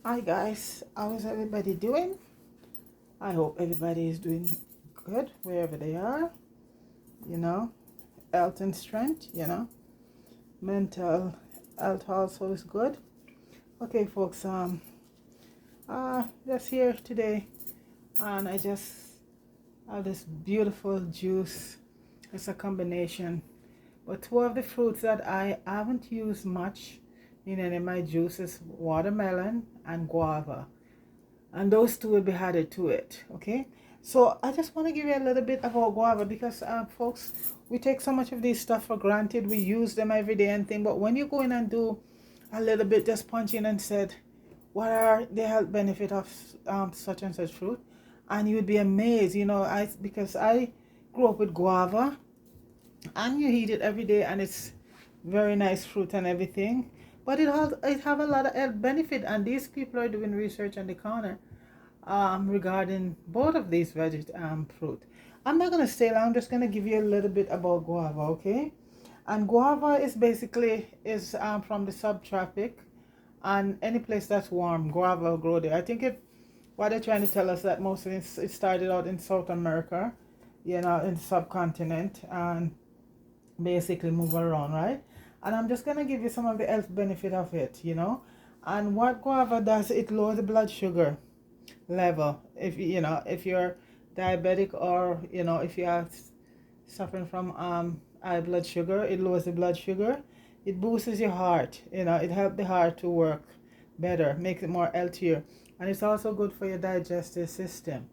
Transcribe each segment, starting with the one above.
Hi guys, how is everybody doing? I hope everybody is doing good wherever they are, you know, health and strength, mental health also is good. Okay folks, just here today and I just have this beautiful juice. It's a combination, but two of the fruits that I haven't used much in any of my juices, watermelon and guava, and those two will be added to it. Okay, so I just want to give you a little bit about guava because folks, we take so much of these stuff for granted. We use them every day and thing, but when you go in and do a little bit, just punch in and said what are the health benefit of such and such fruit, and you would be amazed. Because I grew up with guava, and you eat it every day, and it's very nice fruit and everything, but it have a lot of health benefit, and these people are doing research on the corner regarding both of these fruit. I'm not gonna stay long. I'm just gonna give you a little bit about guava, okay? And guava is basically is from the subtropic, and any place that's warm, guava will grow there. I think what they're trying to tell us that mostly it started out in South America, in the subcontinent, and basically move around, right? And I'm just gonna give you some of the health benefit of it. And what guava does, it lowers the blood sugar level. If you're diabetic, or if you are suffering from high blood sugar, it lowers the blood sugar. It boosts your heart. It helps the heart to work better, makes it more healthier, and it's also good for your digestive system.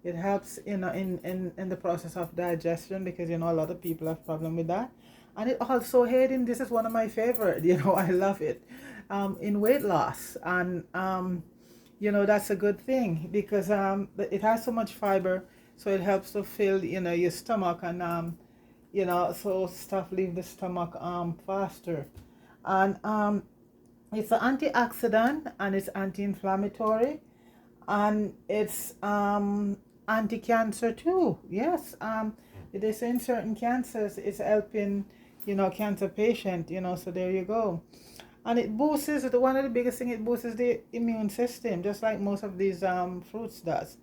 It helps in the process of digestion, because a lot of people have problem with that. And it also aiding, this is one of my favorite, I love it, in weight loss. And that's a good thing, because it has so much fiber, so it helps to fill your stomach, and so stuff leave the stomach faster. And it's an antioxidant, and it's anti-inflammatory, and it's anti-cancer too. Yes, they say in certain cancers it's helping cancer patient. So there you go. And it boosts one of the biggest thing, it boosts the immune system, just like most of these fruits does.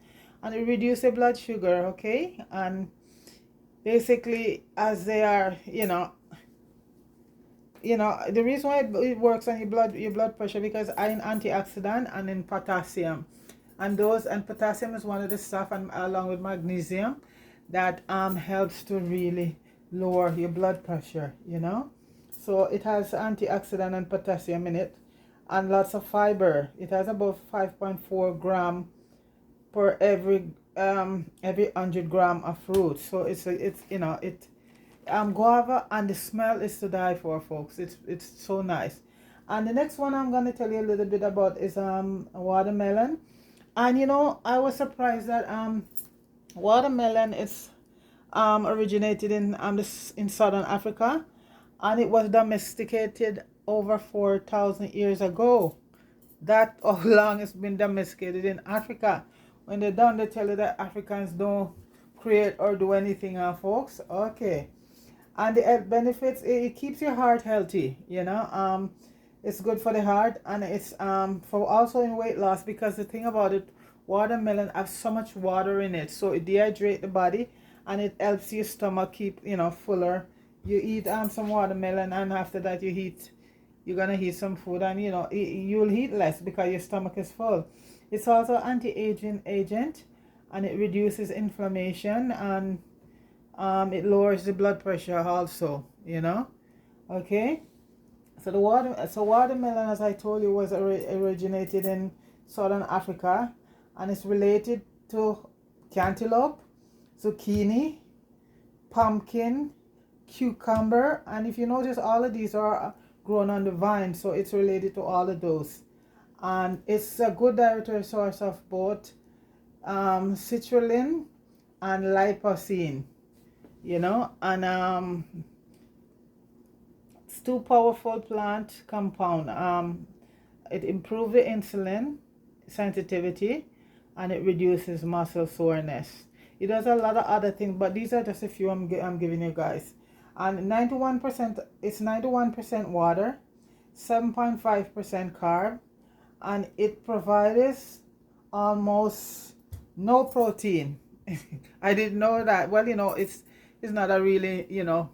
And it reduces the blood sugar. Okay, and basically, as they are, the reason why it works on your blood pressure, because in antioxidant and in potassium, and potassium is one of the stuff, and along with magnesium, that helps to really lower your blood pressure. So it has antioxidant and potassium in it, and lots of fiber. It has about 5.4 gram per every 100 gram of fruit. So it's guava, and the smell is to die for, folks. It's so nice. And the next one I'm going to tell you a little bit about is watermelon. And I was surprised that watermelon is originated in southern Africa, and it was domesticated over 4,000 years ago. That how long it's been domesticated in Africa. When they're done, they tell you that Africans don't create or do anything, folks. Okay. And the health benefits, it keeps your heart healthy. It's good for the heart, and it's for also in weight loss, because the thing about it, watermelon has so much water in it, so it dehydrates the body, and it helps your stomach keep fuller. You eat some watermelon, and after that you're gonna eat some food, and you'll eat less because your stomach is full. It's also anti-aging agent, and it reduces inflammation, and it lowers the blood pressure also. Okay. So watermelon, as I told you, was originated in southern Africa, and it's related to cantaloupe, zucchini, pumpkin, cucumber, and if you notice, all of these are grown on the vine, so it's related to all of those. And it's a good dietary source of both citrulline and lycopene. And it's two powerful plant compound. It improves the insulin sensitivity, and it reduces muscle soreness. It does a lot of other things, but these are just a few I'm giving you guys. And 91%, it's 91% water, 7.5% carb, and it provides almost no protein. I didn't know that. Well, it's not a really,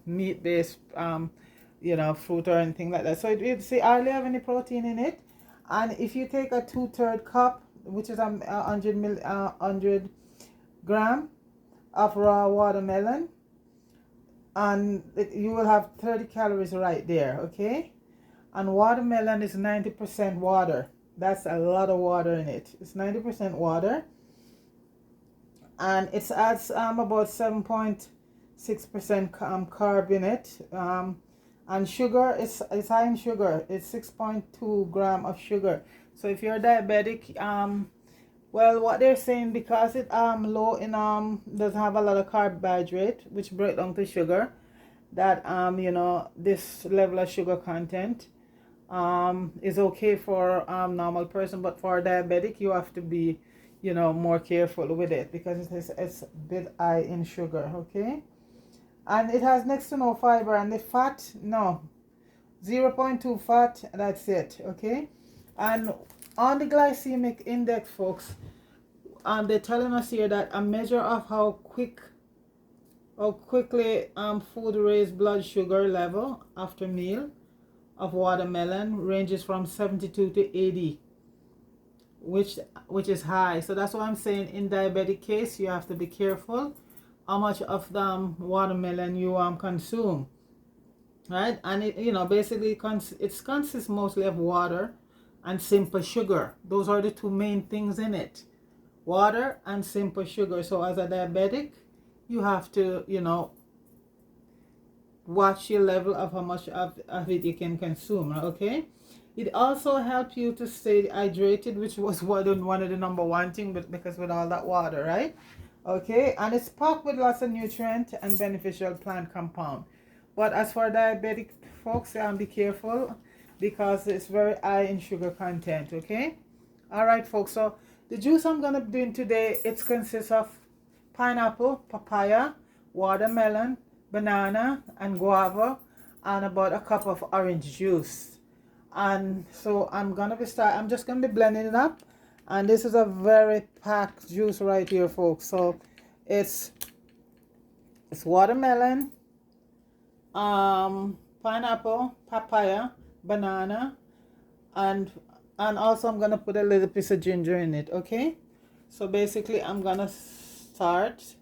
meat based fruit or anything like that. So it see hardly have any protein in it. And if you take a 2/3 cup, which is 100 gram of raw watermelon, and you will have 30 calories right there, okay? And watermelon is 90% water. That's a lot of water in it. It's 90% water, and it adds about 7.6% carb in it. And sugar is high in sugar. It's 6.2 gram of sugar. So if you're diabetic, well, what they're saying, because it low in doesn't have a lot of carbohydrate, which break down to sugar, that this level of sugar content is okay for normal person, but for diabetic you have to be more careful with it, because it's a bit high in sugar, okay? And it has next to no fiber, and the fat, no, 0.2 fat, that's it, okay? And on the glycemic index, folks, they're telling us here that a measure of how quickly food raise blood sugar level after meal of watermelon ranges from 72 to 80, which is high. So that's what I'm saying. In diabetic case, you have to be careful how much of the watermelon you consume, right? And it basically it consists mostly of water and simple sugar. Those are the two main things in it, water and simple sugar. So as a diabetic, you have to watch your level of how much of it you can consume, okay? It also helps you to stay hydrated, which was one of the number one thing, but because with all that water, right? Okay, and it's packed with lots of nutrient and beneficial plant compound. But as for diabetic folks, be careful, because it's very high in sugar content, okay? All right, folks, so the juice I'm gonna be doing today, it consists of pineapple, papaya, watermelon, banana, and guava, and about a cup of orange juice. And so I'm just gonna be blending it up, and this is a very packed juice right here, folks. So it's watermelon, pineapple, papaya, banana, and also I'm gonna put a little piece of ginger in it, okay? So basically I'm gonna start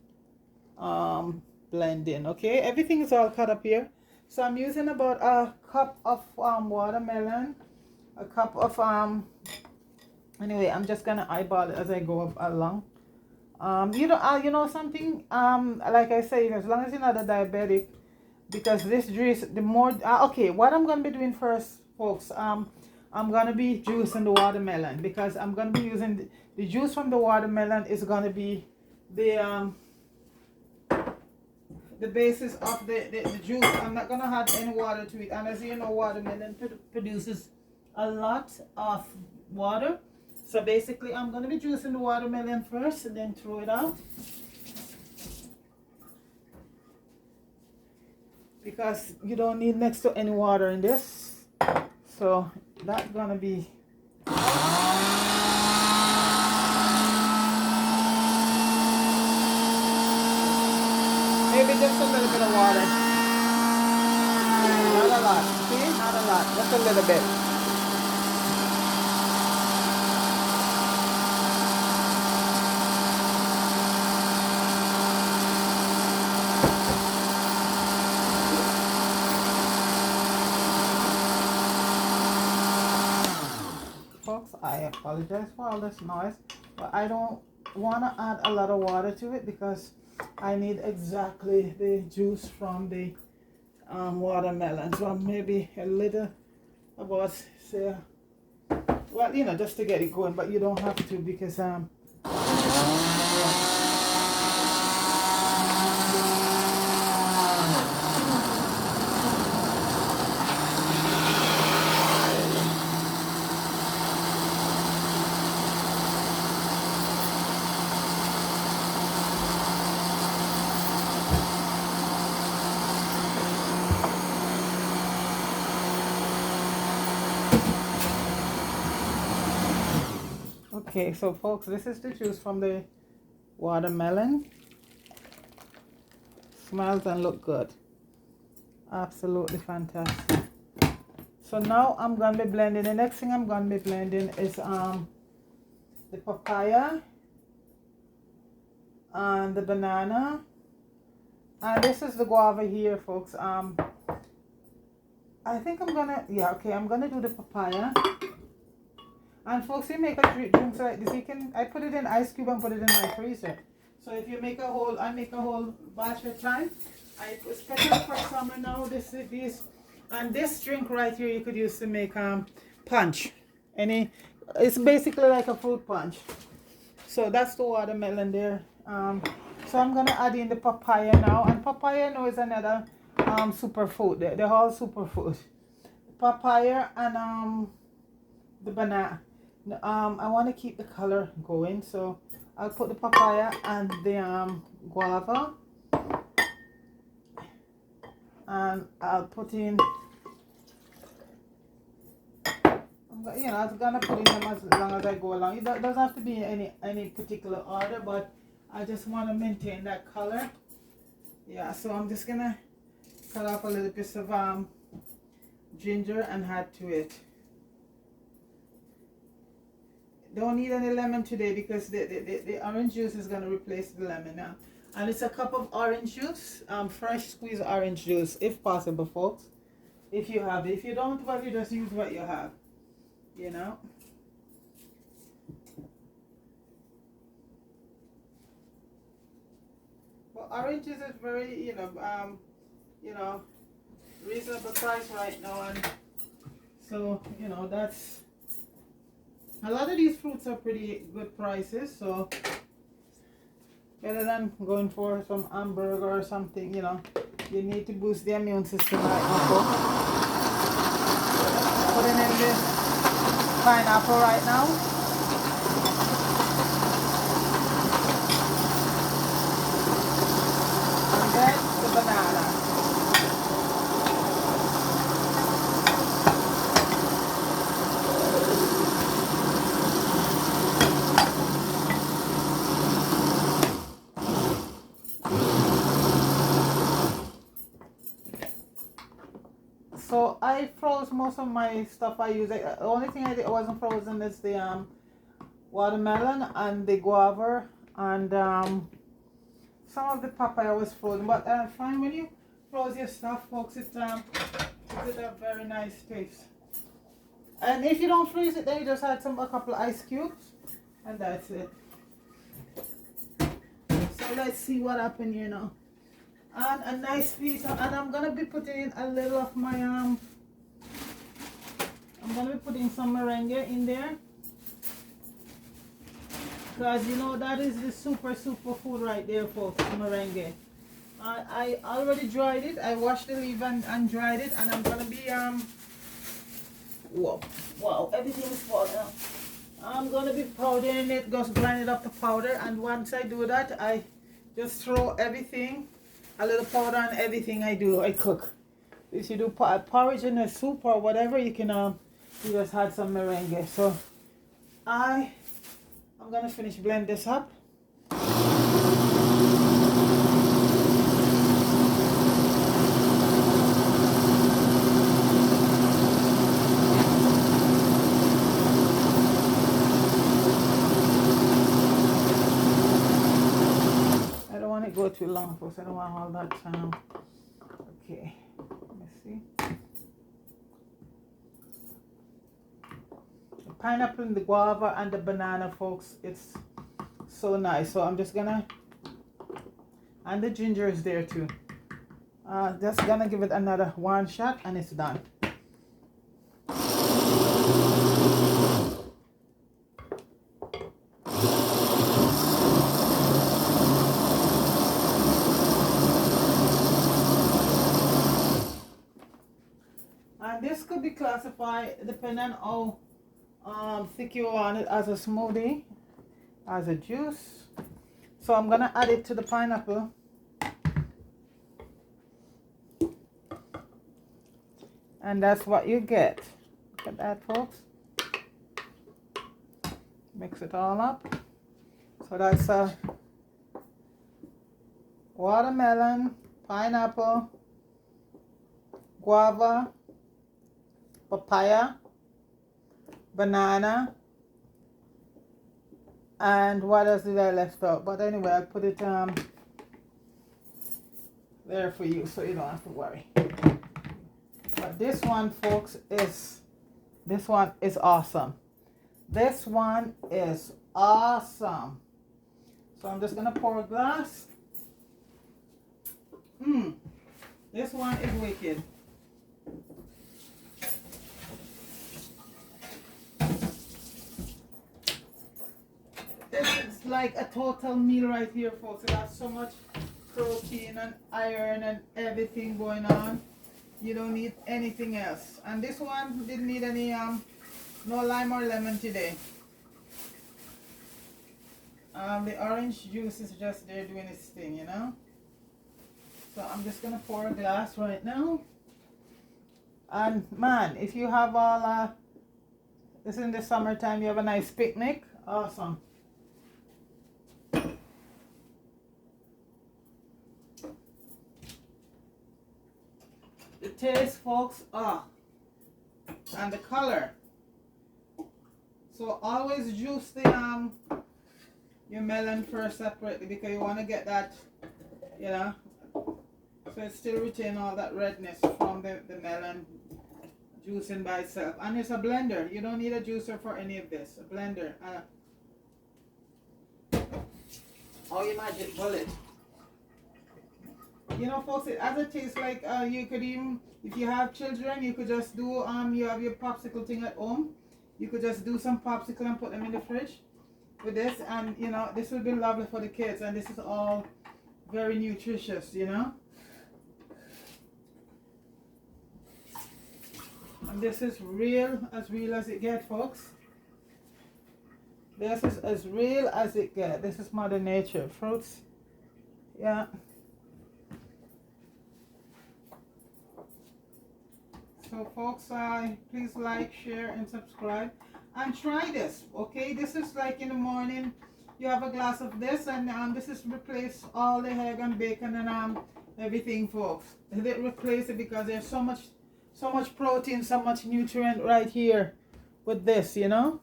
blending, okay? Everything is all cut up here. So I'm using about a cup of watermelon, a cup of anyway, I'm just gonna eyeball it as I go up along. Something, like I say, as long as you're not a diabetic, because this juice, the more okay, what I'm gonna be doing first, folks, I'm gonna be juicing the watermelon, because I'm gonna be using the juice from the watermelon is gonna be the basis of the juice. I'm not gonna add any water to it, and as you know, watermelon produces a lot of water. So basically I'm gonna be juicing the watermelon first and then throw it out, because you don't need next to any water in this. So that's gonna be maybe just a little bit of water. Not a lot. See? Not a lot. Just a little bit. Folks, I apologize for all this noise, but I don't want to add a lot of water to it, because I need exactly the juice from the watermelon. So maybe a little, about say, well, just to get it going, but you don't have to, because yeah. Okay, so folks, this is the juice from the watermelon. Smells and look good. Absolutely fantastic. So now I'm gonna be blending. The next thing I'm gonna be blending is the papaya and the banana, and this is the guava here, folks. I think I'm gonna, yeah, okay, I'm gonna do the papaya. And folks, you make a drink like this, you can, I put it in ice cube and put it in my freezer. So if you make a whole, I make a whole batch at a time. Especially for summer now, this, and this drink right here you could use to make punch. It's basically like a fruit punch. So that's the watermelon there. So I'm gonna add in the papaya now, and papaya now is another superfood. They're all superfood. Papaya and the banana. I want to keep the color going, so I'll put the papaya and the guava, and I'll put in, you know, I'm gonna put in them as long as I go along. It doesn't have to be in any particular order, but I just want to maintain that color. Yeah, so I'm just gonna cut off a little piece of ginger and add to it. Don't need any lemon today because the orange juice is going to replace the lemon now. And it's a cup of orange juice, fresh squeezed orange juice, if possible, folks. If you have it. If you don't, well, you just use what you have, you know. But oranges is very, you know, reasonable price right now, and so, you know, that's, a lot of these fruits are pretty good prices, so better than going for some hamburger or something, you know. You need to boost the immune system right now, folks. Putting in the pineapple right now. And then the banana. So I froze most of my stuff I use. The only thing I wasn't frozen is the watermelon and the guava, and some of the papaya was frozen. But fine, when you froze your stuff, folks, it gives it a very nice taste. And if you don't freeze it, then you just add a couple of ice cubes, and that's it. So let's see what happened here now. And a nice piece of, and I'm gonna be putting in a little of my I'm gonna be putting some meringue in there, because you know that is the super food right there, folks. Meringue. I already dried it. I washed the leaf and dried it, and I'm gonna be wow, everything is falling out. I'm gonna be powdering it, just grind it up to powder, and once I do that, I just throw everything, a little powder on everything I cook. If you do porridge in a soup or whatever, you can you just add some meringue. So I'm gonna finish blend this up. Go too long, folks. I don't want all that time. Okay, let me see. The pineapple and the guava and the banana, folks, it's so nice. So I'm just gonna, and the ginger is there too. Just gonna give it another one shot and it's done. This could be classified depending on how thick you want it, as a smoothie, as a juice. So I'm gonna add it to the pineapple. And that's what you get. Look at that, folks. Mix it all up. So that's a watermelon, pineapple, guava, papaya, banana, and what else did I left out? But anyway, I put it there for you so you don't have to worry. But this one, folks, is awesome. This one is awesome. So I'm just gonna pour a glass. This one is wicked. This is like a total meal right here, folks. It has so much protein and iron and everything going on. You don't need anything else. And this one didn't need any no lime or lemon today. The orange juice is just there doing its thing, you know. So I'm just gonna pour a glass right now. And man, if you have all this in the summertime, you have a nice picnic. Awesome. The taste, folks, and the color. So always juice the your melon first separately because you want to get that, you know, so it still retain all that redness from the melon juicing by itself. And it's a blender. You don't need a juicer for any of this. A blender. Oh, you magic bullet. You know, folks, it has a taste like you could even, if you have children, you could just do you have your popsicle thing at home. You could just do some popsicle and put them in the fridge with this, and you know, this would be lovely for the kids. And this is all very nutritious, you know. And this is real as it gets, folks. This is as real as it gets. This is Mother Nature fruits. Yeah. So folks, please like, share, and subscribe, and try this. Okay, this is like in the morning. You have a glass of this, and this is replace all the egg and bacon and everything, folks. They replace it because there's so much protein, so much nutrient right here with this. You know,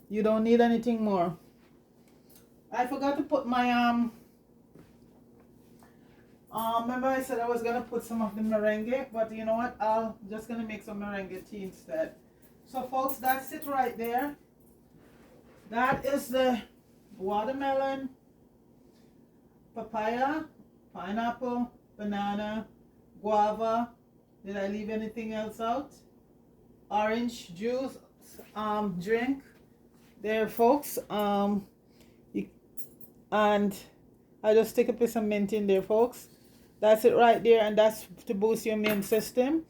you don't need anything more. I forgot to put my remember I said I was gonna put some of the merengue, but you know what? I'm just gonna make some merengue tea instead. So folks, that's it right there. That is the watermelon, papaya, pineapple, banana, guava. Did I leave anything else out? Orange juice drink there, folks. And I just take a piece of mint in there, folks. That's it right there, and that's to boost your immune system.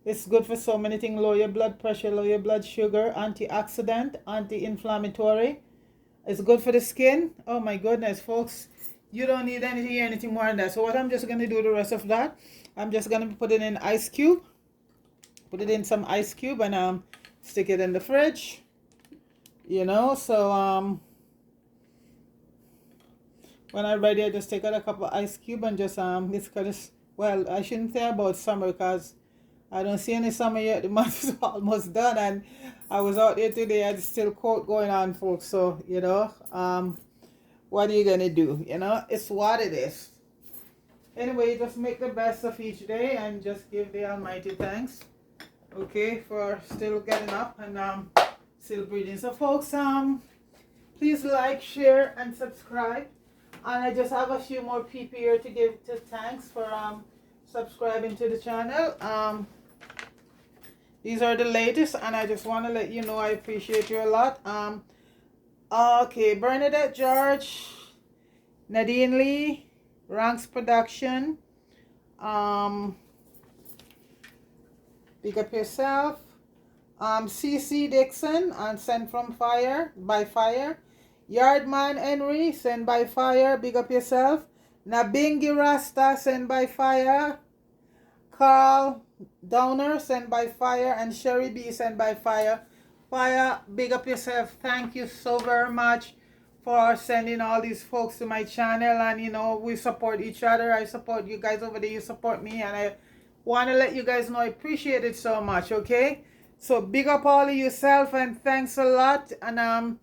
It's good for so many things. Lower your blood pressure, lower your blood sugar, antioxidant, anti-inflammatory. It's good for the skin. Oh my goodness, folks. You don't need anything more than that. So what I'm just going to do the rest of that, I'm just going to put it in ice cube. Put it in some ice cube and stick it in the fridge. You know, so when I'm ready, I just take out a couple of ice cube and just it's kind of, well, I shouldn't say about summer because I don't see any summer yet. The month is almost done, and I was out there today. I still cold going on, folks. So you know, what are you gonna do? You know, it's what it is. Anyway, just make the best of each day and just give the Almighty thanks. Okay, for still getting up and still breathing. So, folks, please like, share, and subscribe. And I just have a few more people here to give to thanks for subscribing to the channel. These are the latest, and I just want to let you know I appreciate you a lot. Okay, Bernadette George, Nadine Lee, Ranks Production, Big Up Yourself, CC Dixon, and Sent from Fire, by Fire, Yardman Henry, Sent by Fire, Big Up Yourself, Nabingi Rasta, Sent by Fire, Carl Downer, Sent by Fire, and Sherry B, Sent by Fire. Fire, big up yourself. Thank you so very much for sending all these folks to my channel. And you know, we support each other. I support you guys over there. You support me. And I want to let you guys know I appreciate it so much. Okay? So big up all of yourself and thanks a lot. And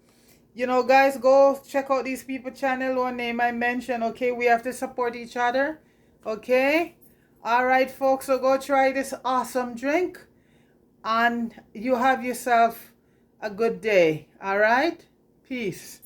you know, guys, go check out these people channel. One name I mentioned. Okay? We have to support each other. Okay? All right, folks. So go try this awesome drink. And you have yourself a good day. All right? Peace.